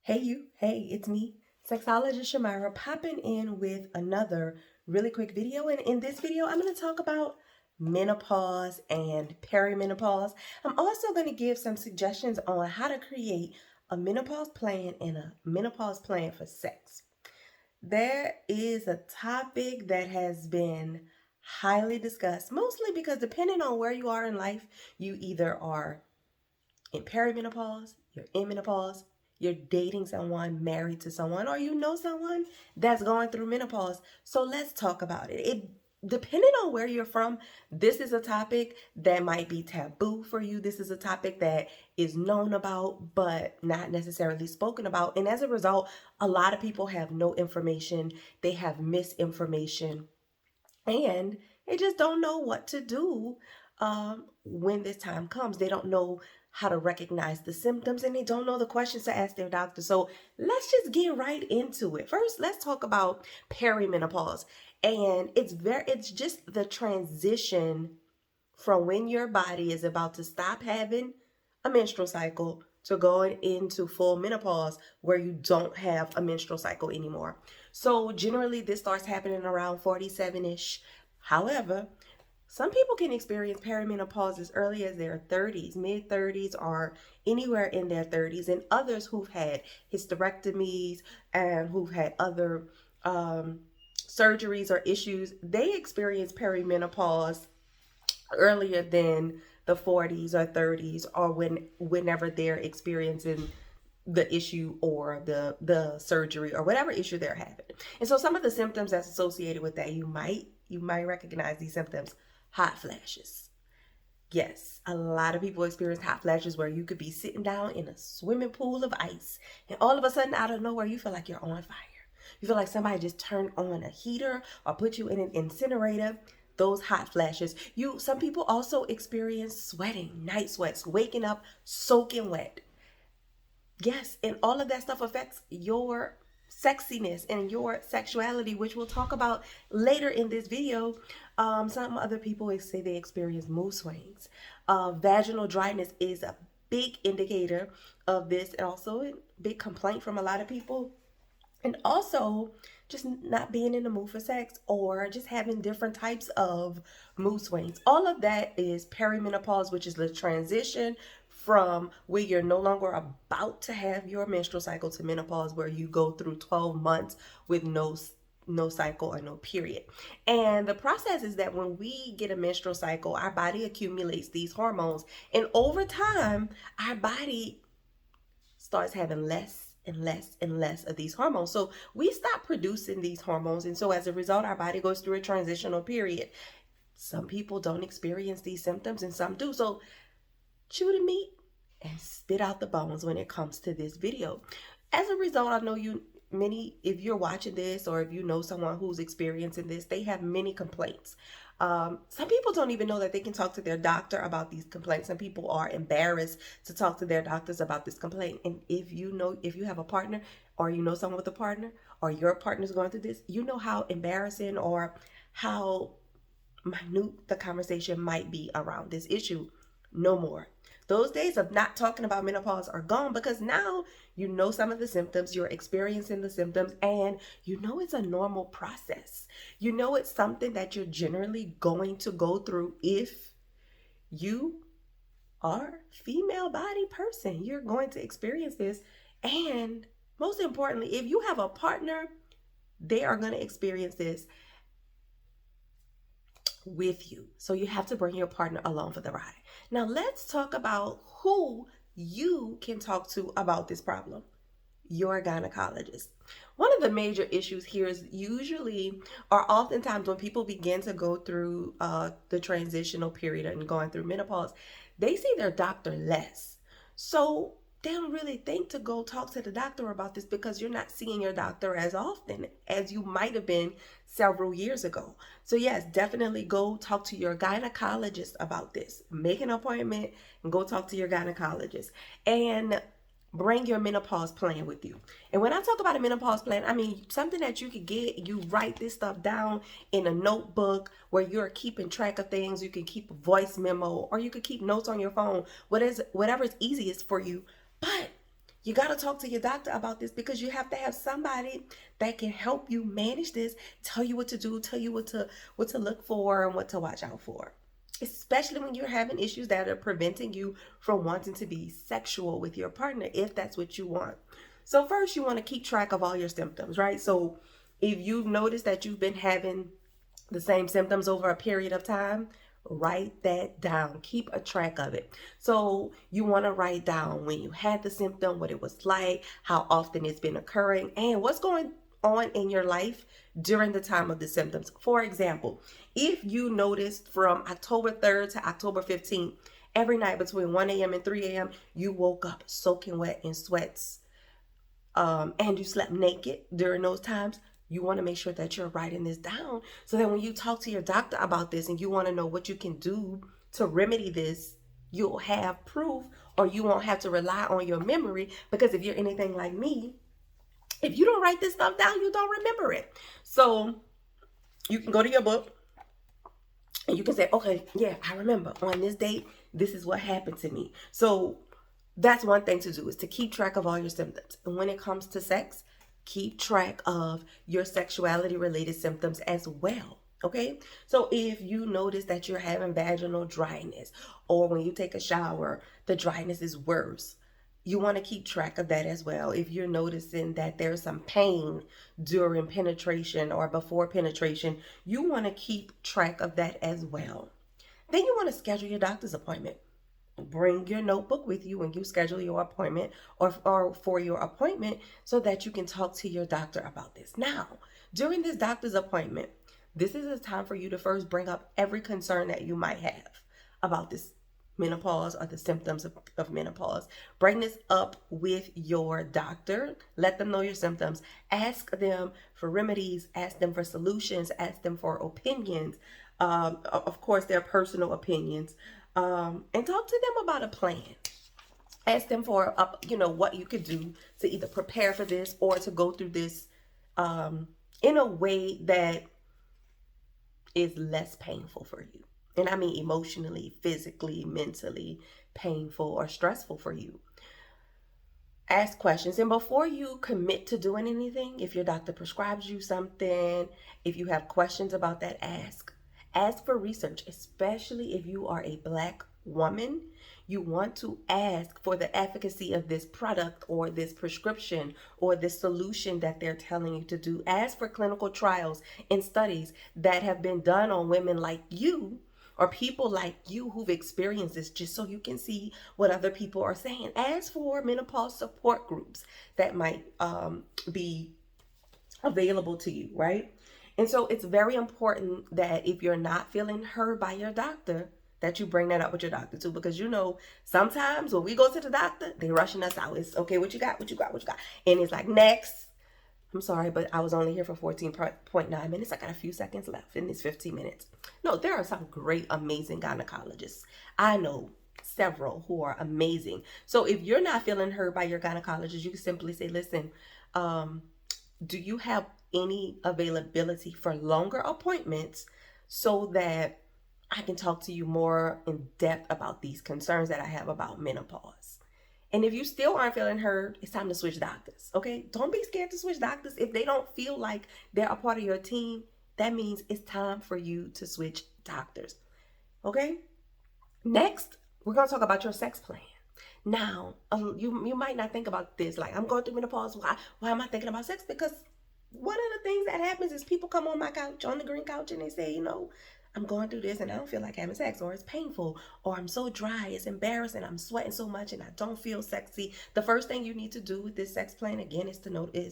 Hey, it's me, Sexologist Shamyra, popping in with another really quick video. And in this video, I'm going to talk about menopause and perimenopause. I'm also going to give some suggestions on how to create a menopause plan and a menopause plan for sex. There is a topic that has been highly discussed, mostly because depending on where you are in life, you either are in perimenopause, you're in menopause, you're dating someone, married to someone, or you know someone that's going through menopause. So let's talk about it. Depending on where you're from, this is a topic that might be taboo for you. This is a topic that is known about but not necessarily spoken about. And as a result, a lot of people have no information. They have misinformation and they just don't know what to do when this time comes. They don't know how to recognize the symptoms and they don't know the questions to ask their doctor. So let's just get right into it. First, let's talk about perimenopause. And it's just the transition from when your body is about to stop having a menstrual cycle to going into full menopause where you don't have a menstrual cycle anymore. So generally this starts happening around 47-ish. However, some people can experience perimenopause as early as their 30s, mid 30s, or anywhere in their 30s, and others who've had hysterectomies and who've had other surgeries or issues, they experience perimenopause earlier than the 40s or 30s, or whenever they're experiencing the issue or the surgery or whatever issue they're having. And so some of the symptoms that's associated with that, you might recognize these symptoms. Hot flashes. Yes, a lot of people experience hot flashes where you could be sitting down in a swimming pool of ice and all of a sudden out of nowhere you feel like you're on fire. You feel like somebody just turned on a heater or put you in an incinerator. Those hot flashes. Some people also experience sweating, night sweats, waking up soaking wet. Yes, and all of that stuff affects your sexiness and your sexuality, which we'll talk about later in this video. Some other people say they experience mood swings. Vaginal dryness is a big indicator of this, and also a big complaint from a lot of people. And also just not being in the mood for sex or just having different types of mood swings. All of that is perimenopause, which is the transition from where you're no longer about to have your menstrual cycle to menopause, where you go through 12 months with no cycle or no period. And the process is that when we get a menstrual cycle, our body accumulates these hormones, and over time our body starts having less and less and less of these hormones. So we stop producing these hormones, and so as a result our body goes through a transitional period. Some people don't experience these symptoms and some do. So chew the meat and spit out the bones when it comes to this video. As a result, I know if you're watching this or if you know someone who's experiencing this, they have many complaints. Some people don't even know that they can talk to their doctor about these complaints. Some people are embarrassed to talk to their doctors about this complaint. And if you have a partner or you know someone with a partner or your partner's going through this, you know how embarrassing or how minute the conversation might be around this issue. No more. Those days of not talking about menopause are gone, because now you know some of the symptoms, you're experiencing the symptoms, and you know it's a normal process. You know it's something that you're generally going to go through if you are a female body person. You're going to experience this. And most importantly, if you have a partner, they are going to experience this with you. So you have to bring your partner along for the ride. Now let's talk about who you can talk to about this problem. Your gynecologist. One of the major issues here is usually or oftentimes when people begin to go through the transitional period and going through menopause, they see their doctor less. So they don't really think to go talk to the doctor about this, because you're not seeing your doctor as often as you might have been several years ago. So yes, definitely go talk to your gynecologist about this. Make an appointment and go talk to your gynecologist. And bring your menopause plan with you. And when I talk about a menopause plan, I mean something that you could get, you write this stuff down in a notebook where you're keeping track of things. You can keep a voice memo or you could keep notes on your phone, whatever is easiest for you. But You got to talk to your doctor about this, because you have to have somebody that can help you manage this, tell you what to do, tell you what to look for and what to watch out for. Especially when you're having issues that are preventing you from wanting to be sexual with your partner, if that's what you want. So first, you want to keep track of all your symptoms, right? So if you've noticed that you've been having the same symptoms over a period of time, write that down. Keep a track of it. So you want to write down when you had the symptom, what it was like, how often it's been occurring, and what's going on in your life during the time of the symptoms. For example, if you noticed from October 3rd to October 15th, every night between 1 a.m. and 3 a.m., you woke up soaking wet in sweats, and you slept naked during those times, you want to make sure that you're writing this down, so that when you talk to your doctor about this and you want to know what you can do to remedy this, you'll have proof, or you won't have to rely on your memory. Because if you're anything like me, if you don't write this stuff down, you don't remember it. So you can go to your book and you can say, okay, yeah, I remember on this date, this is what happened to me. So that's one thing to do, is to keep track of all your symptoms. And when it comes to sex, keep track of your sexuality related symptoms as well. Okay, so if you notice that you're having vaginal dryness, or when you take a shower, the dryness is worse, you want to keep track of that as well. If you're noticing that there's some pain during penetration or before penetration, you want to keep track of that as well. Then you want to schedule your doctor's appointment. Bring your notebook with you when you schedule your appointment, or for your appointment, so that you can talk to your doctor about this. Now, during this doctor's appointment, this is a time for you to first bring up every concern that you might have about this menopause or the symptoms of menopause. Bring this up with your doctor. Let them know your symptoms. Ask them for remedies. Ask them for solutions. Ask them for opinions. Of course, their personal opinions. And talk to them about a plan. Ask them for what you could do to either prepare for this or to go through this in a way that is less painful for you. And I mean emotionally, physically, mentally painful or stressful for you. Ask questions. And before you commit to doing anything, if your doctor prescribes you something, if you have questions about that, ask. Ask for research, especially if you are a Black woman. You want to ask for the efficacy of this product or this prescription or this solution that they're telling you to do. Ask for clinical trials and studies that have been done on women like you, or people like you who've experienced this, just so you can see what other people are saying. Ask for menopause support groups that might be available to you, right? And so it's very important that if you're not feeling heard by your doctor, that you bring that up with your doctor too. Because sometimes when we go to the doctor, they rushing us out. It's okay, what you got? And it's like, next. I'm sorry, but I was only here for 14.9 minutes. I got a few seconds left in this 15 minutes. No, there are some great, amazing gynecologists. I know several who are amazing. So if you're not feeling heard by your gynecologist, you can simply say, listen, do you have any availability for longer appointments so that I can talk to you more in depth about these concerns that I have about menopause? And if you still aren't feeling heard, it's time to switch doctors, okay? Don't be scared to switch doctors. If they don't feel like they're a part of your team, that means it's time for you to switch doctors, okay? Next, we're going to talk about your sex plan. Now, you might not think about this, like, I'm going through menopause. Why am I thinking about sex? Because one of the things that happens is people come on my couch, on the green couch, and they say, I'm going through this and I don't feel like having sex, or it's painful, or I'm so dry, it's embarrassing, I'm sweating so much and I don't feel sexy. The first thing you need to do with this sex plan, again, is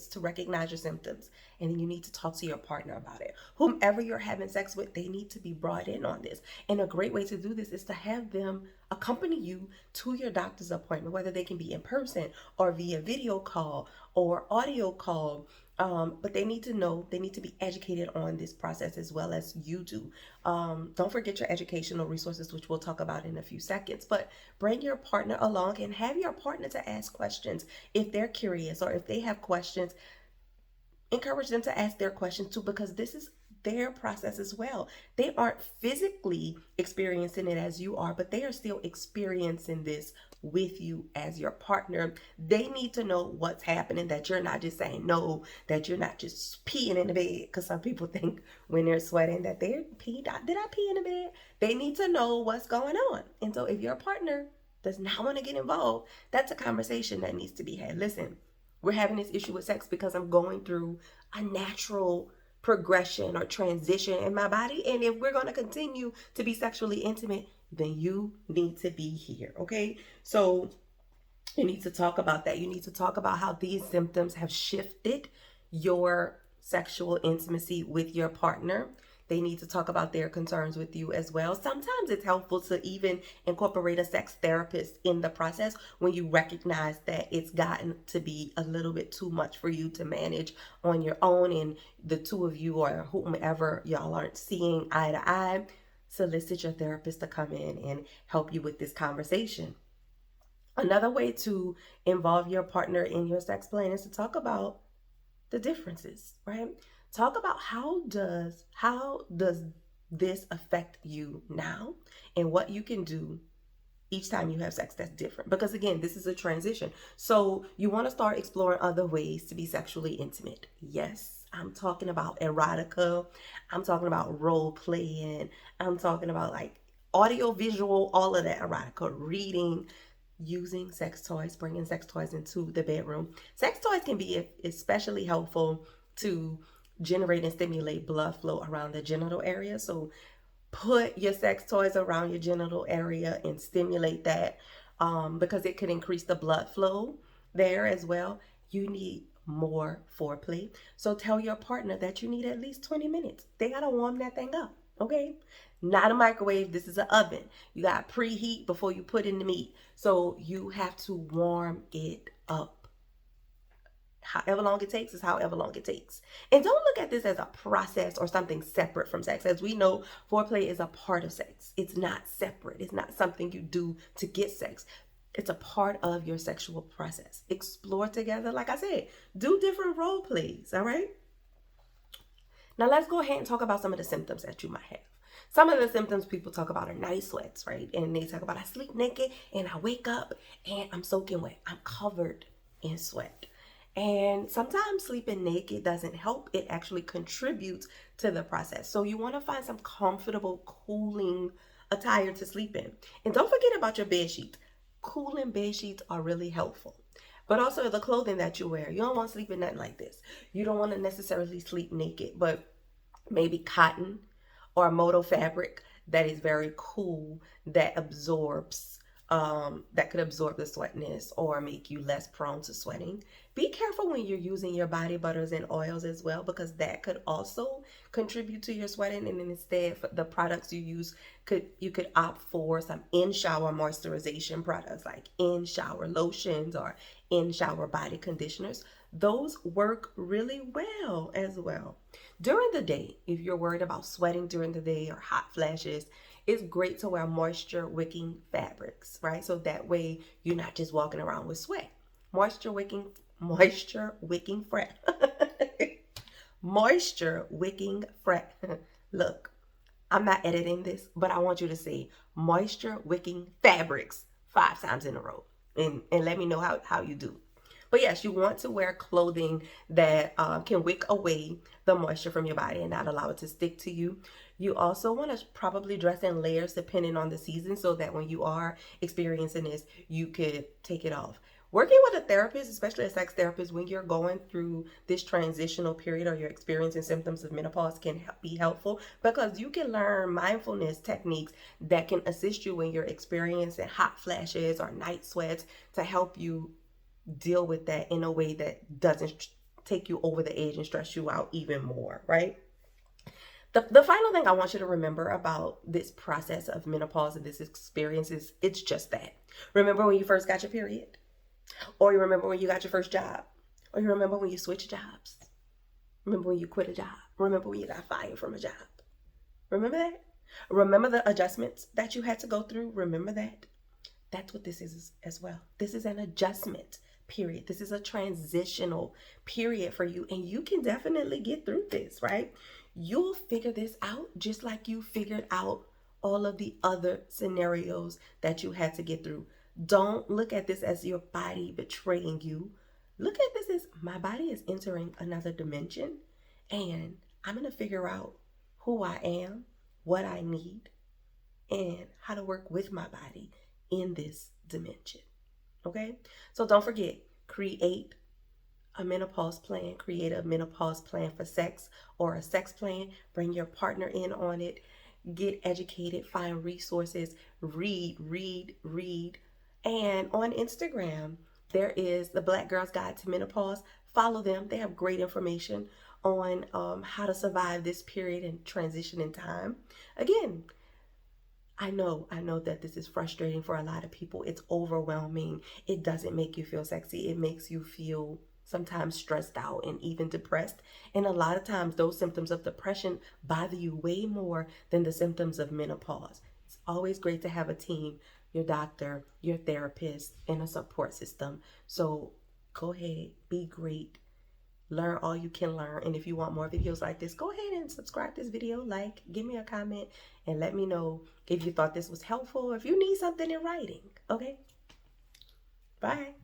to recognize your symptoms. And then you need to talk to your partner about it. Whomever you're having sex with, they need to be brought in on this. And a great way to do this is to have them accompany you to your doctor's appointment, whether they can be in person or via video call or audio call. But they need to know, they need to be educated on this process as well as you do. Don't forget your educational resources, which we'll talk about in a few seconds. But bring your partner along and have your partner to ask questions. If they're curious or if they have questions, encourage them to ask their questions too, because this is their process as well. They aren't physically experiencing it as you are, but they are still experiencing this with you as your partner. They need to know what's happening, that you're not just saying no, that you're not just peeing in the bed, because some people think when they're sweating that they're peed. Did I pee in the bed? They need to know what's going on. And so if your partner does not want to get involved, that's a conversation that needs to be had. Listen, we're having this issue with sex because I'm going through a natural progression or transition in my body. And if we're going to continue to be sexually intimate, then you need to be here. Okay. So you need to talk about that. You need to talk about how these symptoms have shifted your sexual intimacy with your partner. They need to talk about their concerns with you as well. Sometimes it's helpful to even incorporate a sex therapist in the process when you recognize that it's gotten to be a little bit too much for you to manage on your own, and the two of you or whomever y'all aren't seeing eye to eye. Solicit your therapist to come in and help you with this conversation. Another way to involve your partner in your sex plan is to talk about the differences, right? Talk about how does this affect you now, and what you can do each time you have sex that's different. Because again, this is a transition. So you want to start exploring other ways to be sexually intimate. Yes, I'm talking about erotica. I'm talking about role playing. I'm talking about like audio, visual, all of that erotica, reading, using sex toys, bringing sex toys into the bedroom. Sex toys can be especially helpful to generate and stimulate blood flow around the genital area. So put your sex toys around your genital area and stimulate that, because it could increase the blood flow there as well. You need more foreplay. So tell your partner that you need at least 20 minutes. They got to warm that thing up, okay? Not a microwave. This is an oven. You got to preheat before you put in the meat. So you have to warm it up. However long it takes is however long it takes. And don't look at this as a process or something separate from sex. As we know, foreplay is a part of sex. It's not separate. It's not something you do to get sex. It's a part of your sexual process. Explore together. Like I said, do different role plays, all right? Now let's go ahead and talk about some of the symptoms that you might have. Some of the symptoms people talk about are night sweats, right? And they talk about, I sleep naked and I wake up and I'm soaking wet. I'm covered in sweat. And sometimes sleeping naked doesn't help. It actually contributes to the process. So you want to find some comfortable, cooling attire to sleep in. And don't forget about your bed sheets. Cooling bed sheets are really helpful. But also the clothing that you wear. You don't want to sleep in nothing like this. You don't want to necessarily sleep naked, but maybe cotton or a moto fabric that is very cool, that absorbs, that could absorb the sweatness or make you less prone to sweating. Be careful when you're using your body butters and oils as well, because that could also contribute to your sweating. And then instead, for the products you use, you could opt for some in-shower moisturization products like in-shower lotions or in-shower body conditioners. Those work really well as well. During the day, if you're worried about sweating during the day or hot flashes, it's great to wear moisture wicking fabrics, right? So that way you're not just walking around with sweat. Moisture wicking moisture wicking Look, I'm not editing this, but I want you to say moisture wicking fabrics 5 times in a row, and let me know how you do. But yes, you want to wear clothing that can wick away the moisture from your body and not allow it to stick to you. You also want to probably dress in layers depending on the season, so that when you are experiencing this, you could take it off. Working with a therapist, especially a sex therapist, when you're going through this transitional period or you're experiencing symptoms of menopause can be helpful, because you can learn mindfulness techniques that can assist you when you're experiencing hot flashes or night sweats, to help you deal with that in a way that doesn't take you over the edge and stress you out even more, right? The final thing I want you to remember about this process of menopause and this experience is it's just that. Remember when you first got your period? Or you remember when you got your first job? Or you remember when you switched jobs? Remember when you quit a job? Remember when you got fired from a job? Remember that? Remember the adjustments that you had to go through? Remember that? That's what this is as well. This is an adjustment period. This is a transitional period for you, and you can definitely get through this, right? You'll figure this out just like you figured out all of the other scenarios that you had to get through. Don't look at this as your body betraying you. Look at this as my body is entering another dimension, and I'm going to figure out who I am, what I need, and how to work with my body in this dimension. Okay? So don't forget, create a menopause plan, create a menopause plan for sex or a sex plan. Bring your partner in on it. Get educated, find resources, read. And on Instagram, there is the Black Girl's Guide to Menopause. Follow them. They have great information on how to survive this period and transition in time. Again, I know that this is frustrating for a lot of people. It's overwhelming. It doesn't make you feel sexy. It makes you feel sometimes stressed out and even depressed. And a lot of times those symptoms of depression bother you way more than the symptoms of menopause. It's always great to have a team, your doctor, your therapist, and a support system. So go ahead, be great. Learn all you can learn. And if you want more videos like this, go ahead and subscribe to this video, like, give me a comment, and let me know if you thought this was helpful or if you need something in writing. Okay? Bye.